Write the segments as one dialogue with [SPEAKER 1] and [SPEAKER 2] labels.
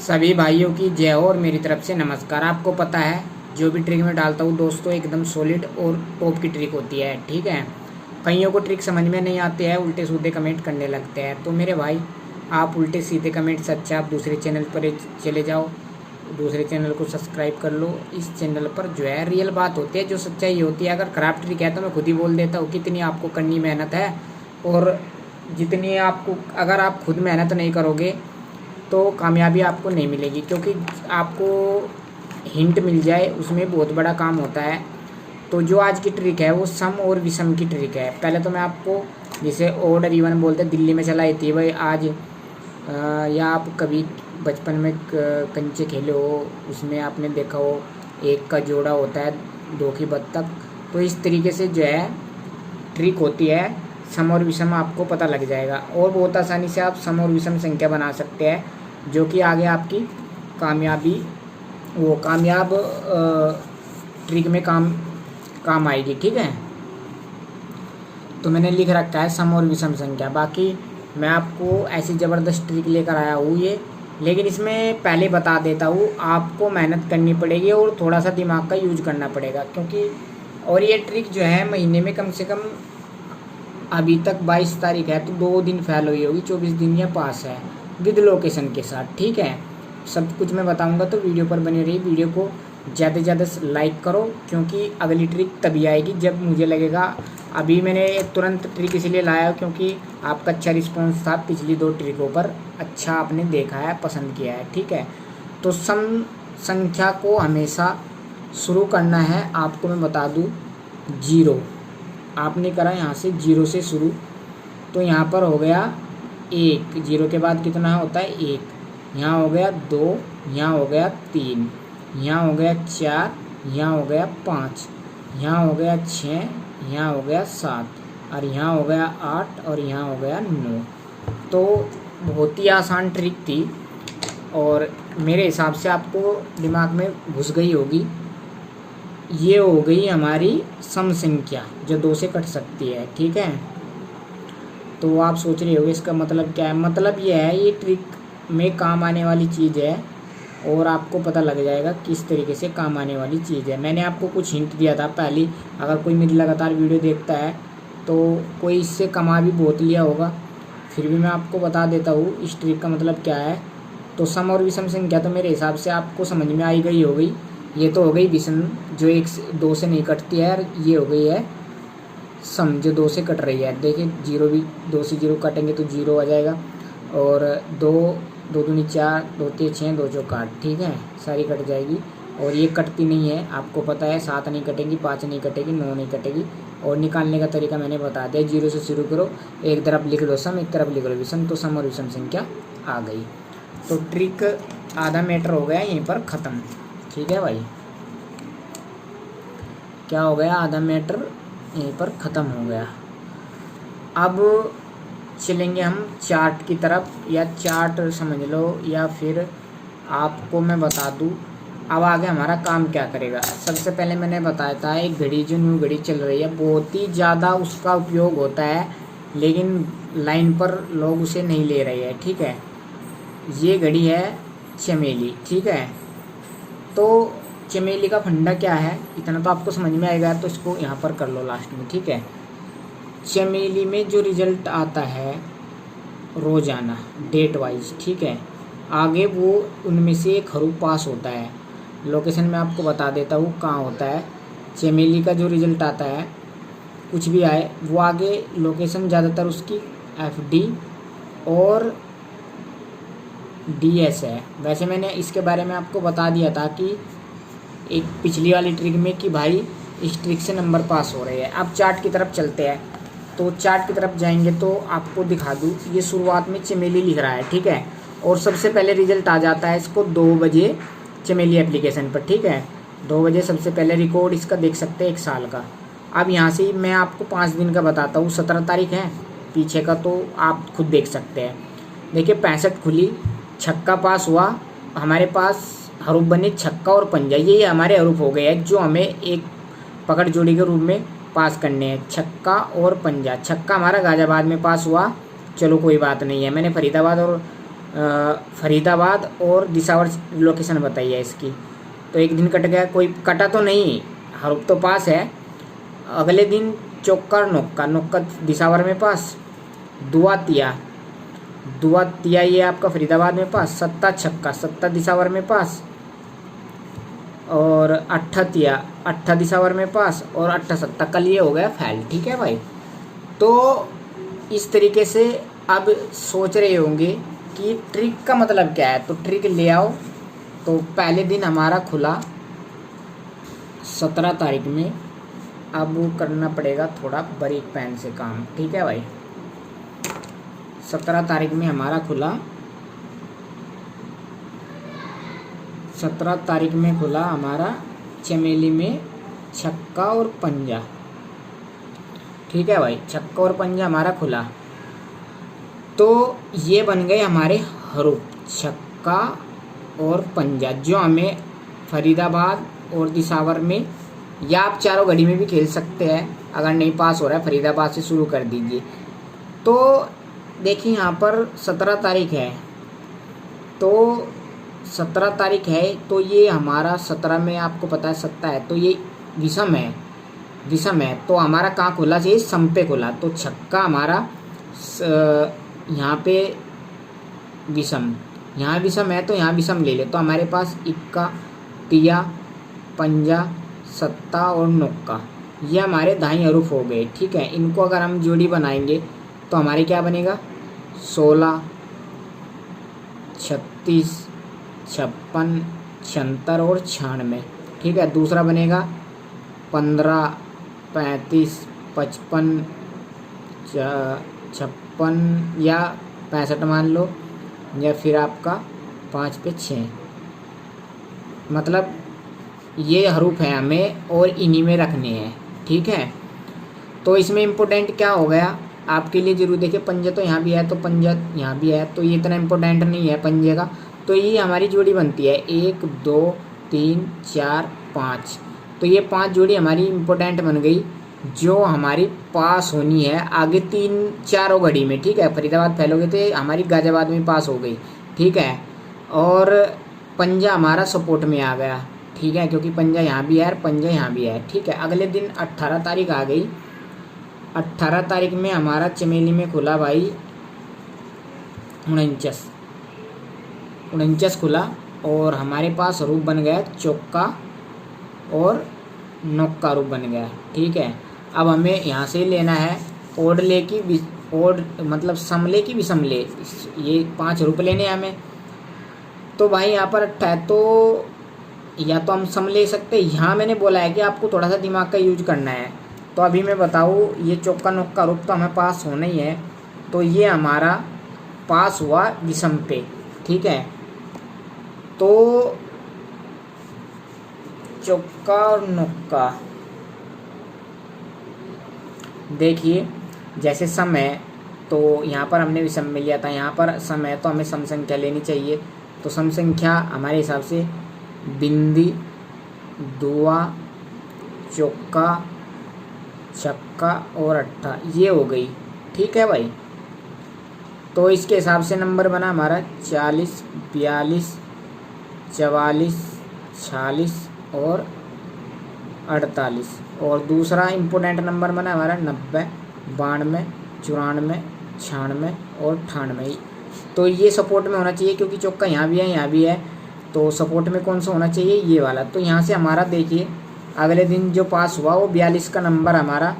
[SPEAKER 1] सभी भाइयों की जय हो और मेरी तरफ से नमस्कार। आपको पता है जो भी ट्रिक मैं डालता हूँ दोस्तों एकदम सॉलिड और टॉप की ट्रिक होती है, ठीक है। कईयों को ट्रिक समझ में नहीं आती है, उल्टे सीधे कमेंट करने लगते हैं। तो मेरे भाई आप उल्टे सीधे कमेंट से अच्छा आप दूसरे चैनल पर चले जाओ, दूसरे चैनल को सब्सक्राइब कर लो। इस चैनल पर जो है रियल बात होती है, जो सच्चाई होती है। अगर ख़राब ट्रिक है तो मैं खुद ही बोल देता हूँ कितनी आपको करनी मेहनत है, और जितनी आपको अगर आप खुद मेहनत नहीं करोगे तो कामयाबी आपको नहीं मिलेगी, क्योंकि आपको हिंट मिल जाए उसमें बहुत बड़ा काम होता है। तो जो आज की ट्रिक है वो सम और विषम की ट्रिक है। पहले तो मैं आपको जिसे ओड और इवन बोलते हैं, दिल्ली में चलाई थी भाई आज, या आप कभी बचपन में कंचे खेले हो, उसमें आपने देखा हो एक का जोड़ा होता है दो की बत्तख। तो इस तरीके से जो है ट्रिक होती है, सम और विषम आपको पता लग जाएगा और बहुत आसानी से आप सम और विषम संख्या बना सकते हैं, जो कि आगे आपकी कामयाब ट्रिक में काम आएगी, ठीक है। तो मैंने लिख रखा है सम और विषम संख्या। बाकी मैं आपको ऐसी ज़बरदस्त ट्रिक लेकर आया हूँ ये, लेकिन इसमें पहले बता देता हूँ आपको मेहनत करनी पड़ेगी और थोड़ा सा दिमाग का यूज करना पड़ेगा, क्योंकि और ये ट्रिक जो है महीने में कम से कम अभी तक 22 तारीख है तो 2 दिन फेल हुई होगी, 24 दिन या पास है विद लोकेशन के साथ, ठीक है। सब कुछ मैं बताऊंगा तो वीडियो पर बने रही। वीडियो को ज़्यादा से ज़्यादा लाइक करो, क्योंकि अगली ट्रिक तभी आएगी जब मुझे लगेगा। अभी मैंने तुरंत ट्रिक इसलिए लाया क्योंकि आपका अच्छा रिस्पॉन्स था पिछली 2 ट्रिकों पर, अच्छा आपने देखा है, पसंद किया है, ठीक है। तो सम संख्या को हमेशा शुरू करना है, आपको मैं बता दूँ 0 आपने करा यहाँ से 0 से शुरू। तो यहाँ पर हो गया 1, 0 के बाद कितना होता है 1, यहाँ हो गया 2, यहाँ हो गया 3, यहाँ हो गया 4, यहाँ हो गया 5, यहाँ हो गया 6, यहाँ हो गया 7 और यहाँ हो गया 8 और यहाँ हो गया 9। तो बहुत ही आसान ट्रिक थी और मेरे हिसाब से आपको दिमाग में घुस गई होगी। ये हो गई हमारी सम संख्या जो 2 से कट सकती है, ठीक है। तो आप सोच रहे होंगे इसका मतलब क्या है। मतलब ये है, ये ट्रिक में काम आने वाली चीज़ है और आपको पता लग जाएगा किस तरीके से काम आने वाली चीज़ है। मैंने आपको कुछ हिंट दिया था पहले, अगर कोई मेरी लगातार वीडियो देखता है तो कोई इससे कमा भी बहुत लिया होगा, फिर भी मैं आपको बता देता हूँ इस ट्रिक का मतलब क्या है। तो सम और विषम संख्या तो मेरे हिसाब से आपको समझ में आई गई हो गई। ये तो हो गई विषम जो 2 से नहीं कटती है, और ये हो गई है सम जो 2 से कट रही है। देखिए 0 भी 2 से 0 काटेंगे तो 0 आ जाएगा, और 2 दूनी 4, 2 3 6, 2 4 8, ठीक है, सारी कट जाएगी। और ये कटती नहीं है, आपको पता है, 7 नहीं कटेगी, 5 नहीं कटेगी, 9 नहीं कटेगी। और निकालने का तरीका मैंने बता दिया, 0 से शुरू करो, एक तरफ लिख लो सम, एक तरफ लिख लो विषम, तो सम और विषम संख्या आ गई। तो ट्रिक आधा मैटर हो गया यहीं पर ख़त्म, ठीक है भाई। क्या हो गया, आधा मैटर यहीं पर ख़त्म हो गया। अब चलेंगे हम चार्ट की तरफ, या चार्ट समझ लो, या फिर आपको मैं बता दूं अब आगे हमारा काम क्या करेगा। सबसे पहले मैंने बताया था एक घड़ी, जो न्यू घड़ी चल रही है, बहुत ही ज़्यादा उसका उपयोग होता है, लेकिन लाइन पर लोग उसे नहीं ले रहे हैं, ठीक है। ये घड़ी है चमेली, ठीक है। तो चमेली का फंडा क्या है इतना तो आपको समझ में आएगा, तो इसको यहाँ पर कर लो लास्ट में, ठीक है। चमेली में जो रिजल्ट आता है रोज़ाना डेट वाइज, ठीक है, आगे वो उनमें से एक हरू पास होता है। लोकेशन मैं आपको बता देता हूँ कहाँ होता है। चमेली का जो रिजल्ट आता है कुछ भी आए, वो आगे लोकेशन ज़्यादातर उसकी FD और DS है। वैसे मैंने इसके बारे में आपको बता दिया था कि एक पिछली वाली ट्रिक में कि भाई इस ट्रिक से नंबर पास हो रहे हैं। अब चार्ट की तरफ चलते हैं, तो चार्ट की तरफ जाएंगे तो आपको दिखा दूँ, ये शुरुआत में चमेली लिख रहा है, ठीक है, और सबसे पहले रिजल्ट आ जाता है इसको 2 बजे चमेली एप्लीकेशन पर, ठीक है। 2 बजे सबसे पहले रिकॉर्ड इसका देख सकते हैं 1 साल का। अब यहाँ से मैं आपको 5 दिन का बताता हूँ, 17 तारीख है पीछे का, तो आप खुद देख सकते हैं। देखिए 65 खुली, छक्का पास हुआ, हमारे पास हरूफ बने छक्का और पंजा, ये हमारे हरूफ हो गए हैं जो हमें एक पकड़ जोड़ी के रूप में पास करने हैं, छक्का और पंजा। छक्का हमारा गाजियाबाद में पास हुआ, चलो कोई बात नहीं है, मैंने फरीदाबाद और फरीदाबाद और दिसावर लोकेशन बताइए इसकी। तो एक दिन कट गया, कोई कटा तो नहीं, हरूफ तो पास है। अगले दिन चौका और नौका, नौका दिसावर में पास, दुआतिया, दुआतिया ये आपका फरीदाबाद में पास, सत्ता छक्का, सत्ता दिसावर में पास, और अट्ठा अट्ठा दिसावर में पास, और अट्ठा सत्ता, कल ये हो गया फैल। ठीक है भाई। तो इस तरीके से अब सोच रहे होंगे कि ट्रिक का मतलब क्या है, तो ट्रिक ले आओ। तो पहले दिन हमारा खुला 17 तारीख में। अब करना पड़ेगा थोड़ा बारीक पेन से काम। ठीक है भाई। 17 तारीख में हमारा खुला, 17 तारीख में खुला हमारा चमेली में छक्का और पंजा। ठीक है भाई, छक्का और पंजा हमारा खुला। तो ये बन गए हमारे हरूफ, छक्का और पंजा, जो हमें फरीदाबाद और दिसावर में, या आप चारों घड़ी में भी खेल सकते हैं। अगर नहीं पास हो रहा है फरीदाबाद से शुरू कर दीजिए। तो देखिए यहाँ पर 17 तारीख है, तो 17 तारीख है, तो ये हमारा 17 में आपको पता है सत्ता है, तो ये विषम है, विषम है। तो हमारा कहाँ खुला चाहिए, सम पे खुला। तो छक्का हमारा यहाँ पे विषम, यहाँ विषम है, तो यहाँ विषम ले ले। तो हमारे पास इक्का, तिया, पंजा, सत्ता और नौका, ये हमारे दाई हरूफ हो गए। ठीक है। इनको अगर हम जोड़ी बनाएंगे तो हमारे क्या बनेगा, 16, 36, 56, 76 और 96। ठीक है। दूसरा बनेगा 15, 35, 55, 56 या 65 मान लो, या फिर आपका 5 पे 6। मतलब ये हरूफ है हमें और इन्हीं में रखने हैं। ठीक है। तो इसमें इम्पोर्टेंट क्या हो गया आपके लिए जरूर देखिए, पंजा तो यहाँ भी है, तो पंजा यहाँ भी है, तो ये इतना इम्पोर्टेंट नहीं है पंजे का। तो ये हमारी जोड़ी बनती है 1, 2, 3, 4, 5। तो ये 5 जोड़ी हमारी इम्पोर्टेंट बन गई, जो हमारी पास होनी है आगे 3-4 घड़ी में। ठीक है। फरीदाबाद फेल हो गए थे, हमारी गाजियाबाद में पास हो गई। ठीक है। और पंजा हमारा सपोर्ट में आ गया। ठीक है, क्योंकि पंजा यहाँ भी है और पंजा यहाँ भी है। ठीक है। अगले दिन 18 तारीख आ गई। 18 तारीख में हमारा चमेली में खुला भाई 49 खुला, और हमारे पास रूप बन गया चौका और नौका रूप बन गया। ठीक है। अब हमें यहाँ से लेना है ओड ले की, ओड मतलब समले की विषमले, ये 5 रूप लेने हैं हमें। तो भाई यहाँ पर 8 है, तो या तो हम सम ले सकते हैं। यहाँ मैंने बोला है कि आपको थोड़ा सा दिमाग का यूज करना है। तो अभी मैं बताऊँ, ये चौका नौका रूप तो हमें पास होना ही है। तो ये हमारा पास हुआ विषम पे। ठीक है। तो चौका और नौका देखिए, जैसे सम है तो यहाँ पर हमने विषम में लिया था, यहाँ पर सम है तो हमें सम संख्या लेनी चाहिए। तो सम संख्या हमारे हिसाब से बिंदी, दुआ, चौका, छक्का और अट्ठा, ये हो गई। ठीक है भाई। तो इसके हिसाब से नंबर बना हमारा 40, 42, 44, 46 और 48। और दूसरा इम्पोर्टेंट नंबर बना हमारा 90, 92, 94, 96 और 98। तो ये सपोर्ट में होना चाहिए, क्योंकि चौका यहाँ भी है यहाँ भी है। तो सपोर्ट में कौन सा होना चाहिए, ये वाला। तो यहाँ से हमारा देखिए अगले दिन जो पास हुआ वो 42 का नंबर हमारा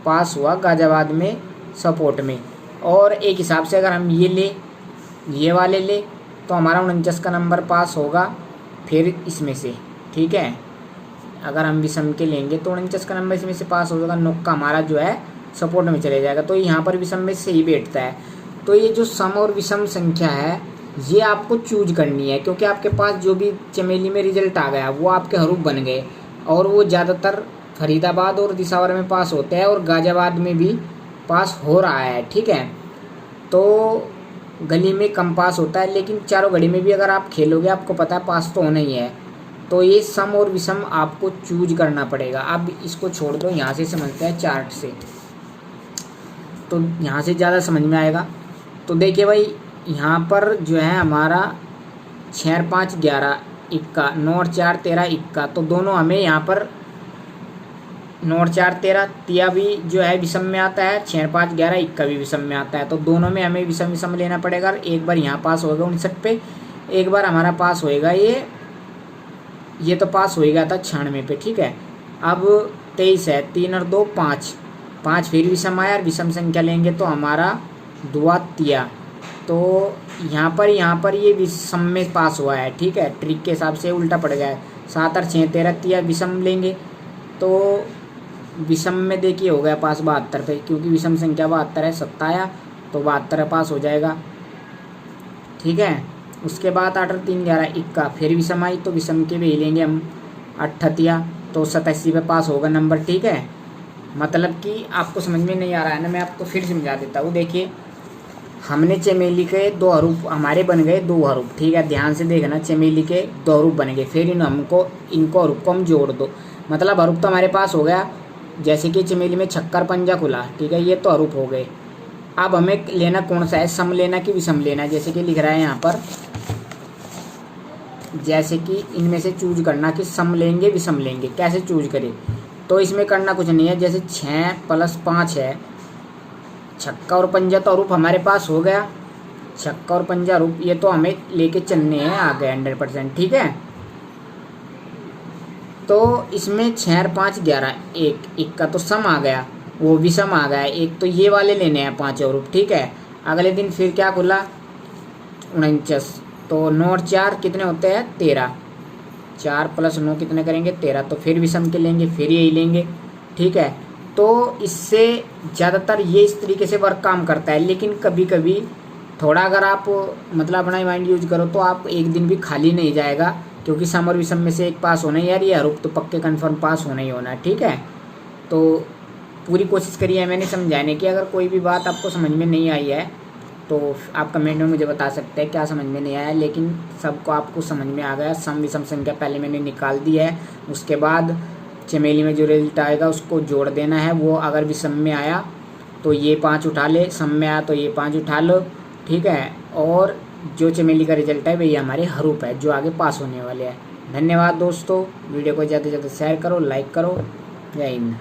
[SPEAKER 1] पास हुआ गाजियाबाद में सपोर्ट में। और एक हिसाब से अगर हम ये ले, ये वाले ले, तो हमारा 49 का नंबर पास होगा फिर इसमें से। ठीक है। अगर हम विषम के लेंगे तो 49 का नंबर इसमें से पास हो जाएगा, नौका हमारा जो है सपोर्ट में चले जाएगा। तो यहाँ पर विषम में सही बैठता है। तो ये जो सम और विषम संख्या है ये आपको चूज करनी है, क्योंकि आपके पास जो भी चमेली में रिजल्ट आ गया वो आपके हरूफ बन गए, और वो ज़्यादातर फरीदाबाद और दिसावर में पास होते हैं और गाजियाबाद में भी पास हो रहा है। ठीक है। तो गली में कम पास होता है, लेकिन चारों घड़ी में भी अगर आप खेलोगे आपको पता है पास तो होना ही है। तो ये सम और विषम आपको चूज करना पड़ेगा। अब इसको छोड़ दो, यहाँ से समझते हैं चार्ट से, तो यहाँ से ज़्यादा समझ में आएगा। तो देखिए भाई, यहाँ पर जो है हमारा 6 और 5 11 इक्का, 9 और 4 13 इक्का, तो दोनों हमें यहाँ पर 9 और 4 13 तिया भी जो है विषम में आता है, 6 और 5 11 इक्का भी विषम में आता है, तो दोनों में हमें विषम विषम लेना पड़ेगा। एक बार यहाँ पास होगा 59 पे, एक बार हमारा पास होएगा ये तो पास हो गया था 96 पे, ठीक है। अब 23 है, 3 और 2 5, 5 फिर विषम आया, और विषम संख्या लेंगे तो हमारा दुआ तिया, तो यहाँ पर ये विषम में पास हुआ है, ठीक है। ट्रिक के हिसाब से उल्टा पड़ गया है। 7 और 6 13 तिया विषम लेंगे तो विषम में देखिए हो गया पास 72 पे, क्योंकि विषम संख्या 72 है, 7 आया तो 72 पास हो जाएगा, ठीक है। उसके बाद 8 और 3 11 इक्का, फिर विषम आई तो विषम के भी लेंगे हम 8 तिया, तो 87 पे पास होगा नंबर, ठीक है। मतलब कि आपको समझ में नहीं आ रहा है ना, मैं आपको फिर समझा देता हूँ। देखिए हमने चमेली के 2 हरूफ हमारे बन गए, 2 हरूफ, ठीक है, ध्यान से देखना। चमेली के 2 हरूफ बन गए, फिर इनको हरूफ को हम जोड़ दो, मतलब हरूफ तो हमारे पास हो गया। जैसे कि चमेली में छक्कर पंजा खुला, ठीक है, ये तो हरूफ हो गए। अब हमें लेना कौन सा है, सम लेना कि विषम लेना है। जैसे कि लिख रहा है यहाँ पर, जैसे कि इनमें से चूज करना कि सम लेंगे विषम लेंगे, कैसे चूज करें। तो इसमें करना कुछ नहीं है, जैसे 6 + 5 है, छक्का और पंजा तो हरूफ हमारे पास हो गया, छक्का और पंजा हरूफ, ये तो हमें लेके चलने हैं, आ गए 100%, ठीक है। तो इसमें 6 और 5 11 एक का तो सम आ गया, वो विषम आ गया एक, तो ये वाले लेने हैं 5 हरूफ, ठीक है। अगले दिन फिर क्या खुला 49, तो 9 और 4 कितने होते हैं 13, 4 + 9 कितने करेंगे 13, तो फिर विषम के लेंगे, फिर यही लेंगे, ठीक है। तो इससे ज़्यादातर ये इस तरीके से वर्क काम करता है, लेकिन कभी कभी थोड़ा अगर आप मतलब अपना माइंड यूज करो तो आप एक दिन भी खाली नहीं जाएगा, क्योंकि सम और विषम में से एक पास होना ही, यार ये हरूफ तो पक्के कन्फर्म पास होना ही होना, ठीक है। तो पूरी कोशिश करिए मैंने समझाने की। अगर कोई भी बात आपको समझ में नहीं आई है तो आप कमेंट में मुझे बता सकते हैं क्या समझ में नहीं आया, लेकिन सबको आपको समझ में आ गया। सम विषम संख्या पहले मैंने निकाल दी है, उसके बाद चमेली में जो रिजल्ट आएगा उसको जोड़ देना है। वो अगर विषम में आया तो ये 5 उठा ले, सम में आया तो ये 5 उठा लो, ठीक है। और जो चमेली का रिजल्ट है वही हमारे हरूफ है जो आगे पास होने वाले हैं। धन्यवाद दोस्तों, वीडियो को ज़्यादा से ज़्यादा शेयर करो, लाइक करो। जय हिंद।